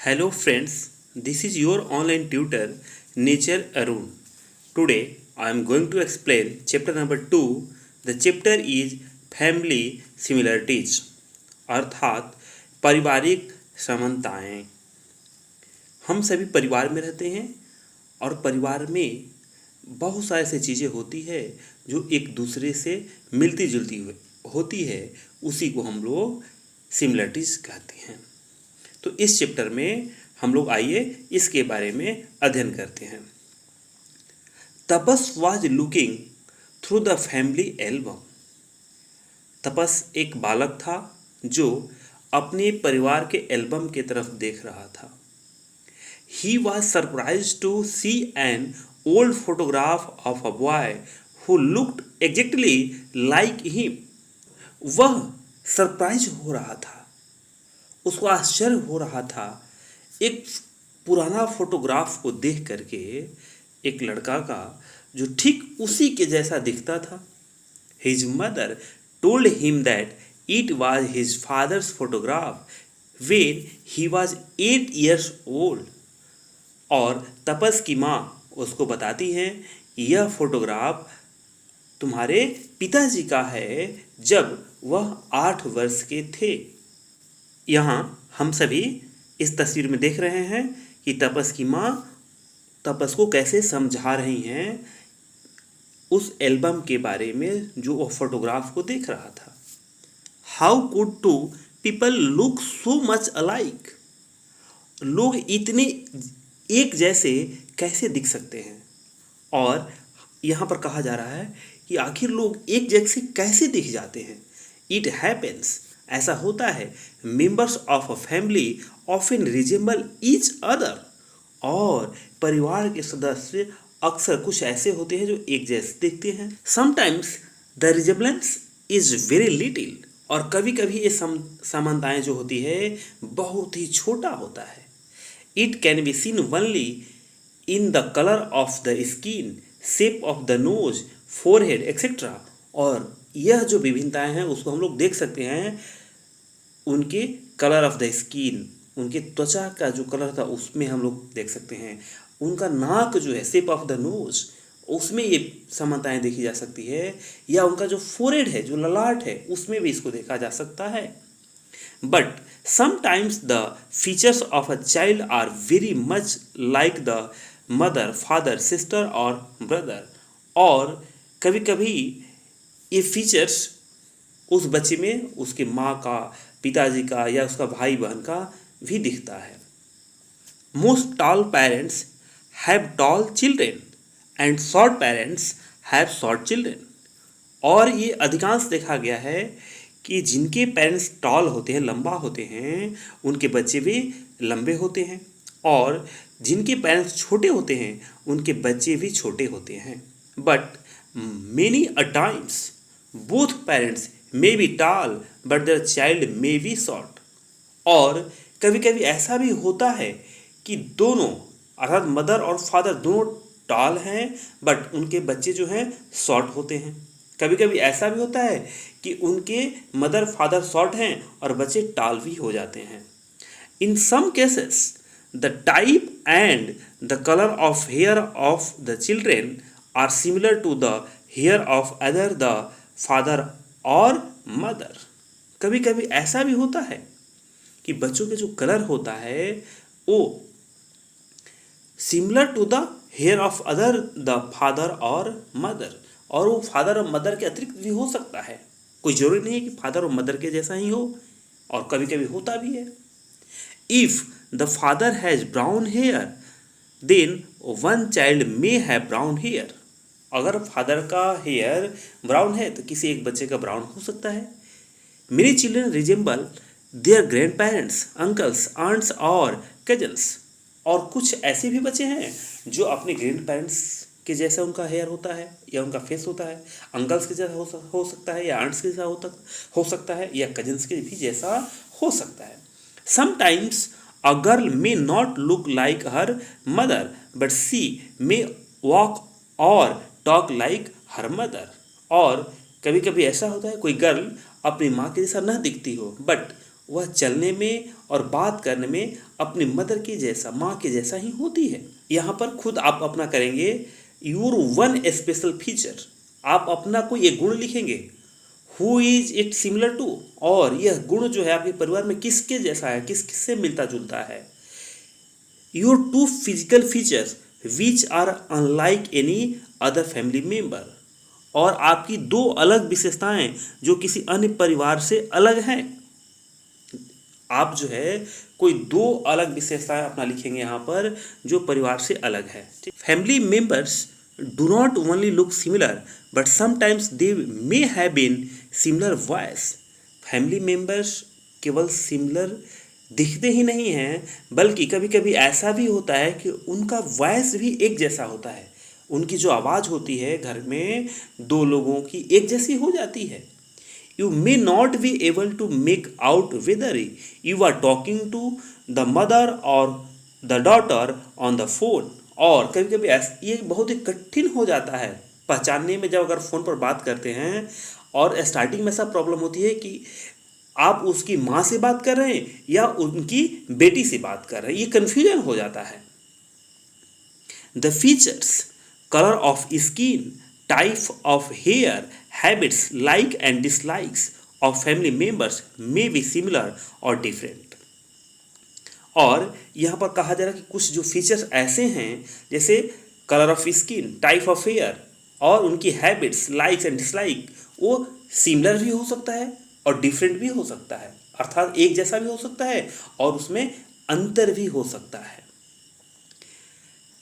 Hello friends, this is your online tutor Nature Arun. Today I am going to explain chapter number 2. The chapter is Family Similarities अर्थात पारिवारिक समानताएं। हम सभी परिवार में रहते हैं और परिवार में बहुत सारी ऐसी चीज़ें होती है जो एक दूसरे से मिलती जुलती होती है, उसी को हम लोग सिमिलरिटीज़ कहते हैं। तो इस चैप्टर में हम लोग आइए इसके बारे में अध्ययन करते हैं। Tapas was looking through the family album. Tapas एक बालक था जो अपने परिवार के एल्बम की तरफ देख रहा था। He was surprised to see an old photograph of a boy who looked exactly like him. वह सरप्राइज हो रहा था, उसको आश्चर्य हो रहा था एक पुराना फोटोग्राफ को देख करके, एक लड़का का जो ठीक उसी के जैसा दिखता था। His mother told him that it was his father's photograph when he was 8 years old. और तपस की माँ उसको बताती हैं यह फोटोग्राफ तुम्हारे पिताजी का है जब वह 8 वर्ष के थे। यहाँ हम सभी इस तस्वीर में देख रहे हैं कि तपस की माँ तपस को कैसे समझा रही हैं उस एल्बम के बारे में जो वो फोटोग्राफ को देख रहा था। How could two people look so much alike. लोग इतने एक जैसे कैसे दिख सकते हैं। और यहाँ पर कहा जा रहा है कि आखिर लोग एक जैसे कैसे दिख जाते हैं। इट हैपेंस, ऐसा होता है, members of a family often resemble each other. और परिवार के सदस्य अक्सर कुछ ऐसे होते हैं जो एक जैसे दिखते हैं। Sometimes the resemblance is very little. और कभी कभी ये समानताएं जो होती है बहुत ही छोटा होता है। It can be seen only in the colour of the skin, shape of the nose, forehead etcetera. और यह जो विभिन्नताएं हैं उसको हम लोग देख सकते हैं उनके कलर ऑफ द स्किन, उनके त्वचा का जो कलर था उसमें हम लोग देख सकते हैं। उनका नाक जो है, शेप ऑफ द नोज, उसमें ये समानताएं देखी जा सकती है। या उनका जो फोरहेड है, जो ललाट है, उसमें भी इसको देखा जा सकता है। But sometimes the features of a child are very much like the mother, father, sister और ब्रदर। और कभी कभी ये फीचर्स उस बच्चे में उसके माँ का, पिताजी का या उसका भाई बहन का भी दिखता है। Most tall parents have tall children and short parents have short children. और ये अधिकांश देखा गया है कि जिनके पेरेंट्स टॉल होते हैं, लंबा होते हैं, उनके बच्चे भी लंबे होते हैं। और जिनके पेरेंट्स छोटे होते हैं उनके बच्चे भी छोटे होते हैं। But many a times both parents may be toll but their child may be short. और कभी कभी ऐसा भी होता है कि दोनों अर्थात मदर और फादर दोनों टॉल हैं बट उनके बच्चे जो हैं शॉर्ट होते हैं। कभी कभी ऐसा भी होता है कि उनके मदर फादर शॉर्ट हैं और बच्चे टॉल भी हो जाते हैं। In some cases the type and the colour of hair of the children are similar to the hair of other the father और मदर। कभी कभी ऐसा भी होता है कि बच्चों के जो कलर होता है वो similar to the hair of other the father और मदर। और वो फादर और मदर के अतिरिक्त भी हो सकता है, कोई जरूरी नहीं है कि फादर और मदर के जैसा ही हो, और कभी कभी होता भी है। If the father has brown hair then one child may have brown hair. अगर फादर का हेयर ब्राउन है तो किसी एक बच्चे का ब्राउन हो सकता है। Many children resemble their grandparents, uncles, aunts और कजन्स। और कुछ ऐसे भी बच्चे हैं जो अपने ग्रैंड पेरेंट्स के जैसा उनका हेयर होता है या उनका फेस होता है, अंकल्स के जैसा हो सकता है या आंट्स के जैसा हो सकता है या कजन्स के भी जैसा हो सकता है। Sometimes a girl may not look like her mother but she may walk और टॉक लाइक हर मदर। और कभी कभी ऐसा होता है कोई गर्ल अपनी माँ के जैसा न दिखती हो बट वह चलने में और बात करने में अपनी मदर के जैसा, माँ के जैसा ही होती है। यहाँ पर खुद आप अपना करेंगे योर वन स्पेशल फीचर, आप अपना कोई एक गुण लिखेंगे। Who is it similar to, और यह गुण जो है आपके परिवार में किसके जैसा है, किससे मिलता जुलता है। Your two physical features which are unlike any other family member, और आपकी दो अलग विशेषताएं जो किसी अन्य परिवार से अलग हैं। आप जो है कोई दो अलग विशेषताएं अपना लिखेंगे यहाँ पर जो परिवार से अलग है। Family members do not only look similar but sometimes they may have been similar voice. Family members केवल सिमिलर दिखते ही नहीं हैं, बल्कि कभी कभी ऐसा भी होता है कि उनका वॉइस भी एक जैसा होता है। उनकी जो आवाज़ होती है घर में दो लोगों की एक जैसी हो जाती है। You may not be able to make out whether you are talking to the mother or the daughter on the phone। और कभी कभी ये बहुत ही कठिन हो जाता है पहचानने में, जब अगर फ़ोन पर बात करते हैं और स्टार्टिंग में ऐसा प्रॉब्लम होती है कि आप उसकी माँ से बात कर रहे हैं या उनकी बेटी से बात कर रहे हैं, ये कन्फ्यूजन हो जाता है। The features, color of skin, type of hair, habits, like and dislikes of family members may be similar or different। और यहाँ पर कहा जा रहा है कि कुछ जो फीचर्स ऐसे हैं जैसे colour of skin, type of hair और उनकी हैबिट्स, लाइक्स एंड डिसलाइक, वो सिमिलर भी हो सकता है और डिफरेंट भी हो सकता है, अर्थात एक जैसा भी हो सकता है और उसमें अंतर भी हो सकता है।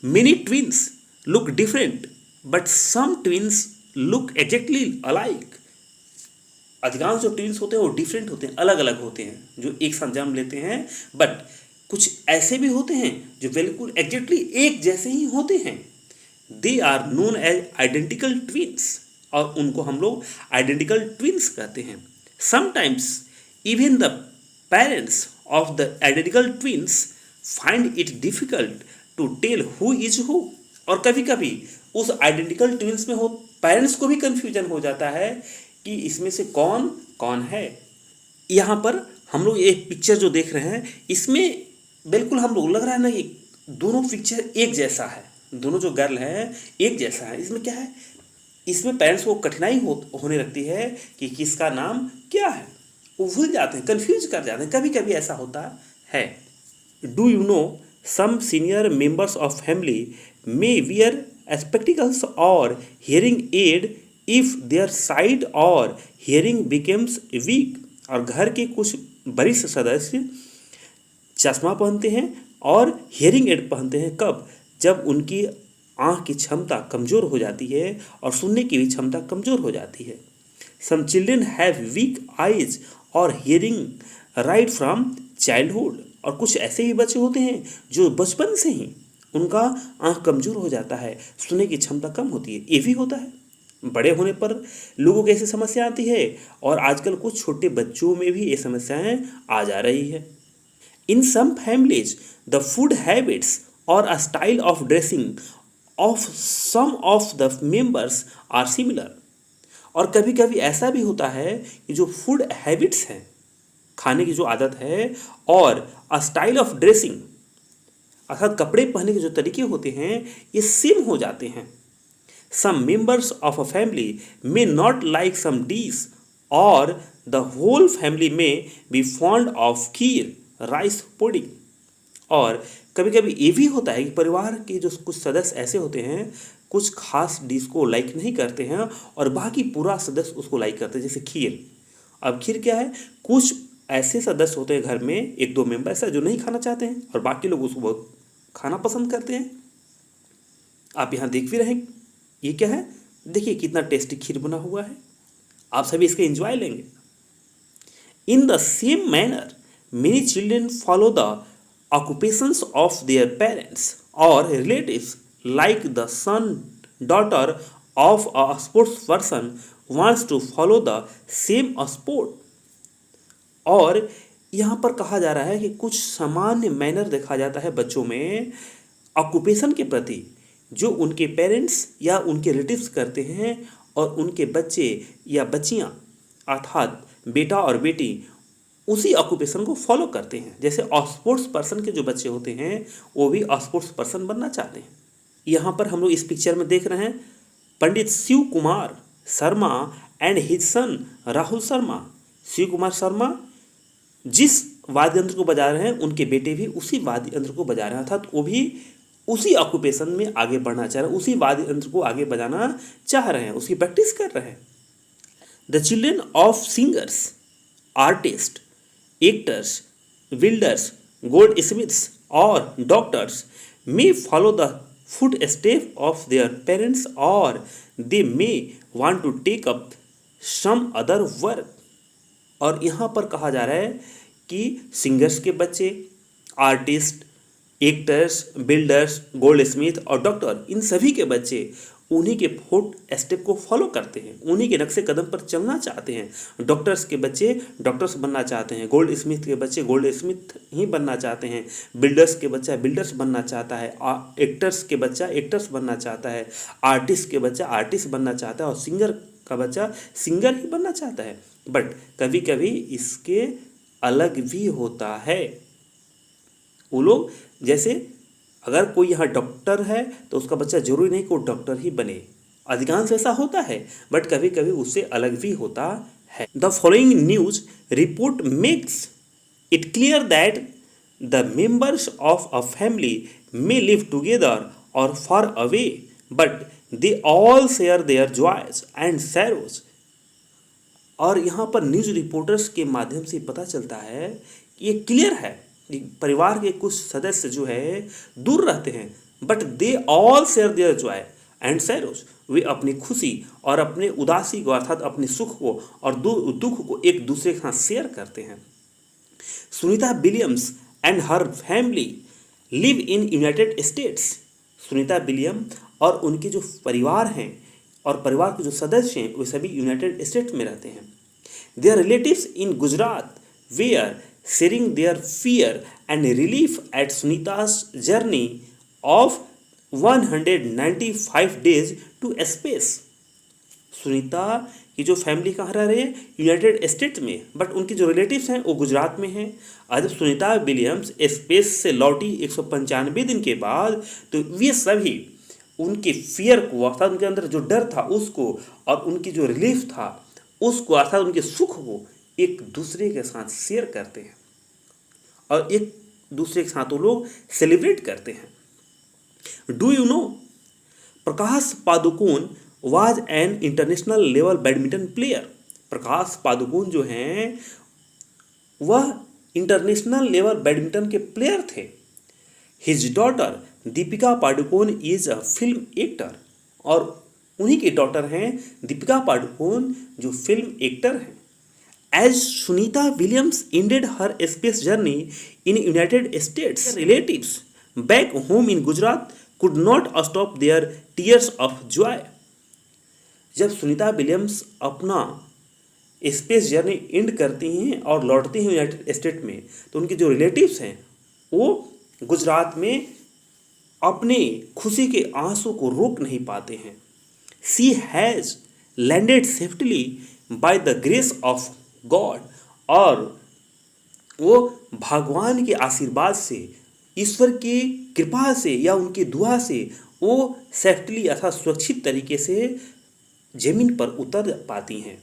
Many twins look different, but some twins look exactly alike। अधिकांश जो ट्विंस होते हैं वो डिफरेंट होते हैं, अलग अलग होते हैं, जो एक साथ जन्म लेते हैं, बट कुछ ऐसे भी होते हैं जो बिल्कुल एग्जैक्टली एक जैसे ही होते हैं। They are known as identical twins, और उनको हम लोग आइडेंटिकल ट्विंस कहते हैं। Sometimes even the parents of the identical twins find it difficult to tell who is who. और कभी कभी उस आइडेंटिकल ट्विंस में हो पेरेंट्स को भी कन्फ्यूजन हो जाता है कि इसमें से कौन कौन है। यहाँ पर हम लोग एक पिक्चर जो देख रहे हैं इसमें बिल्कुल हम लोग लग रहा है ना कि दोनों पिक्चर एक जैसा है, दोनों जो गर्ल हैं एक जैसा है। इसमें क्या है, इसमें पेरेंट्स को कठिनाई होने लगती है कि किसका नाम क्या है, वो भूल जाते हैं, कन्फ्यूज कर जाते हैं, कभी कभी ऐसा होता है। Do you no some senior members of family may wear spectacles or hearing aid if their sight or hearing becomes weak। और घर के कुछ वरिष्ठ सदस्य चश्मा पहनते हैं और हियरिंग एड पहनते हैं, कब, जब उनकी आँख की क्षमता कमज़ोर हो जाती है और सुनने की भी क्षमता कमज़ोर हो जाती है। Some children have weak eyes or hearing right from childhood। और कुछ ऐसे ही बच्चे होते हैं जो बचपन से ही उनका आँख कमज़ोर हो जाता है, सुनने की क्षमता कम होती है। ये भी होता है। बड़े होने पर लोगों को ऐसी समस्या आती है और आजकल कुछ छोटे बच्चों में भी ये समस्याएं आ जा रही है। In some families the food habits और a style of dressing of some of the members are similar. और कभी कभी ऐसा भी होता है कि जो फूड हैबिट्स हैं, खाने की जो आदत है, और अ स्टाइल ऑफ ड्रेसिंग अर्थात कपड़े पहनने के जो तरीके होते हैं ये सेम हो जाते हैं। Some members of a family may not like some dish और द होल फैमिली में be fond of kheer, rice pudding. और कभी कभी ये भी होता है कि परिवार के जो कुछ सदस्य ऐसे होते हैं कुछ खास डिश को लाइक नहीं करते हैं और बाकी पूरा सदस्य उसको लाइक करते हैं, जैसे खीर। अब खीर क्या है, कुछ ऐसे सदस्य होते हैं घर में, एक दो मेंबर ऐसा जो नहीं खाना चाहते हैं और बाकी लोग उसको बहुत खाना पसंद करते हैं। आप यहाँ देख भी रहे हैं ये क्या है, देखिए कितना टेस्टी खीर बना हुआ है, आप सभी इसका एंजॉय लेंगे। In the same manner many children follow the occupations of their parents और relatives, like the son daughter of a sports person wants to follow the same sport. और यहाँ पर कहा जा रहा है कि कुछ सामान्य मैनर देखा जाता है बच्चों में ऑक्यूपेशन के प्रति जो उनके पेरेंट्स या उनके रिलेटिव्स करते हैं, और उनके बच्चे या बच्चियाँ अर्थात बेटा और बेटी उसी ऑक्यूपेशन को फॉलो करते हैं। जैसे स्पोर्ट्स पर्सन के जो बच्चे होते हैं वो भी स्पोर्ट्स पर्सन बनना चाहते हैं। यहाँ पर हम लोग इस पिक्चर में देख रहे हैं Pandit Shiv Kumar Sharma and his son Rahul Sharma. Shiv Kumar Sharma जिस वाद्य यंत्र को बजा रहे हैं उनके बेटे भी उसी वाद्य यंत्र को बजा रहे हैं, अर्थात वो भी उसी ऑक्यूपेशन में आगे बढ़ना चाह रहे हैं, उसी वाद्य यंत्र को आगे बजाना चाह रहे हैं, उसकी प्रैक्टिस कर रहे हैं। The children of singers, artist, actors, builders, gold Smiths और doctors may follow the footsteps of their parents or they may want to take up some other work। और यहाँ पर कहा जा रहा है कि सिंगर्स के बच्चे, artist, actors, builders, gold Smith और डॉक्टर, इन सभी के बच्चे उन्हीं के फुट स्टेप को फॉलो करते हैं, उन्हीं के नक्शे कदम पर चलना चाहते हैं। डॉक्टर्स के बच्चे डॉक्टर्स बनना चाहते हैं, गोल्ड स्मिथ के बच्चे गोल्ड स्मिथ ही बनना चाहते हैं, बिल्डर्स के बच्चा बिल्डर्स बनना चाहता है, एक्टर्स के बच्चा एक्टर्स बनना चाहता है, आर्टिस्ट के बच्चा आर्टिस्ट बनना चाहता है और सिंगर का बच्चा सिंगर ही बनना चाहता है। बट कभी कभी इसके अलग भी होता है। वो लोग जैसे अगर कोई यहाँ डॉक्टर है तो उसका बच्चा जरूरी नहीं कि वो डॉक्टर ही बने, अधिकांश ऐसा होता है, बट कभी कभी उससे अलग भी होता है। The following news report makes it clear that the members of a family may live together or far away but they all share their joys and sorrows. और यहाँ पर न्यूज रिपोर्टर्स के माध्यम से पता चलता है कि ये क्लियर है, परिवार के कुछ सदस्य जो है दूर रहते हैं, but they all share their joy and sorrows, वे अपनी खुशी और अपने उदासी को अर्थात अपने सुख को और दुख को एक दूसरे के साथ शेयर करते हैं। Sunita Williams and her family live in United states. Sunita William और उनके जो परिवार हैं और परिवार के जो सदस्य हैं वे सभी यूनाइटेड स्टेट्स में रहते हैं। Their relatives in Gujarat were sharing their fear and relief at Sunita's journey of 195 days to space। Sunita की जो फैमिली कहाँ रह रही है, यूनाइटेड स्टेट्स में, बट उनके जो रिलेटिव्स हैं वो गुजरात में हैं। और जब सुनीता विलियम्स स्पेस से लौटी 195 दिन के बाद, तो वे सभी उनके फियर को अर्थात उनके अंदर जो डर था उसको और उनकी जो रिलीफ था उसको अर्थात उनके सुख को एक दूसरे के साथ शेयर करते हैं और एक दूसरे के साथ वो लोग सेलिब्रेट करते हैं। Do you know Prakash Padukone was an international level badminton player. Prakash Padukone जो हैं वह इंटरनेशनल लेवल बैडमिंटन के प्लेयर थे। His daughter Deepika Padukone is a film actor, और उन्हीं की डॉटर हैं दीपिका पादुकोण जो फिल्म एक्टर हैं। As Sunita Williams ended her space journey in United States, relatives back home in Gujarat could not stop their tears of joy। जब Sunita Williams अपना space journey and करती हैं और लौटती हैं यूनाइटेड स्टेट में, तो उनके जो रिलेटिव्स हैं वो गुजरात में अपने खुशी के आंसू को रोक नहीं पाते हैं। She has landed safely by the grace of God, और वो भगवान के आशीर्वाद से, ईश्वर की कृपा से या उनकी दुआ से वो सेफ्टली अर्थात सुरक्षित तरीके से जमीन पर उतर पाती हैं।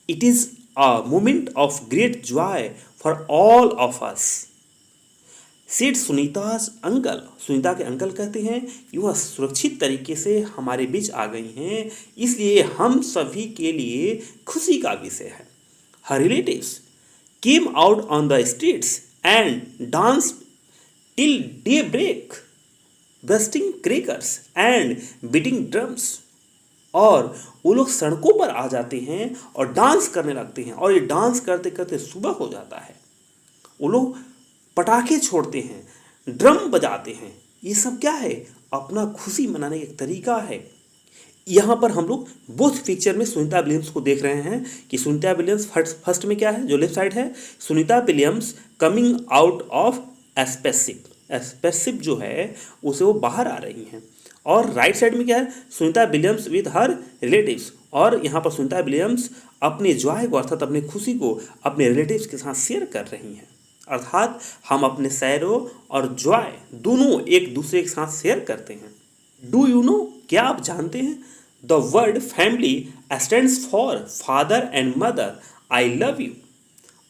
It is a moment of great Joy for all of us. Said Sunita's uncle, Sunita के अंकल कहते हैं कि वह सुरक्षित तरीके से हमारे बीच आ गई हैं, इसलिए हम सभी के लिए खुशी का विषय है। Her relatives came out on the streets and danced till daybreak, bursting crackers and beating drums। और वो लोग सड़कों पर आ जाते हैं और डांस करने लगते हैं, और ये डांस करते करते सुबह हो जाता है। वो लोग पटाखे छोड़ते हैं, ड्रम बजाते हैं। ये सब क्या है? अपना खुशी मनाने का एक तरीका है। यहाँ पर हम लोग बोथ पिक्चर में सुनीता विलियम्स को देख रहे हैं कि सुनीता विलियम्स फर्स्ट में क्या है, जो लेफ्ट साइड है, Sunita Williams coming out of spaceship, spaceship जो है उसे वो बाहर आ रही हैं। और राइट साइड में क्या है, Sunita Williams with her relatives, और यहाँ पर सुनीता विलियम्स अपने जॉय को अर्थात अपनी खुशी को अपने रिलेटिव्स के साथ शेयर कर रही हैं। अर्थात हम अपने सैरो और जॉय दोनों एक दूसरे के साथ शेयर करते हैं। डू यू नो, क्या आप जानते हैं, the word family stands for father and mother, I love you.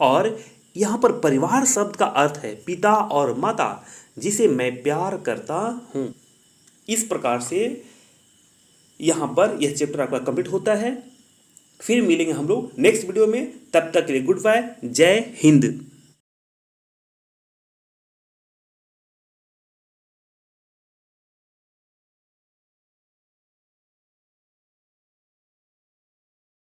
और यहाँ पर परिवार शब्द का अर्थ है पिता और माता जिसे मैं प्यार करता हूँ। इस प्रकार से यहाँ पर यह चैप्टर आपका कंप्लीट होता है। फिर मिलेंगे हम लोग नेक्स्ट वीडियो में, तब तक के लिए गुड बाय, जय हिंद।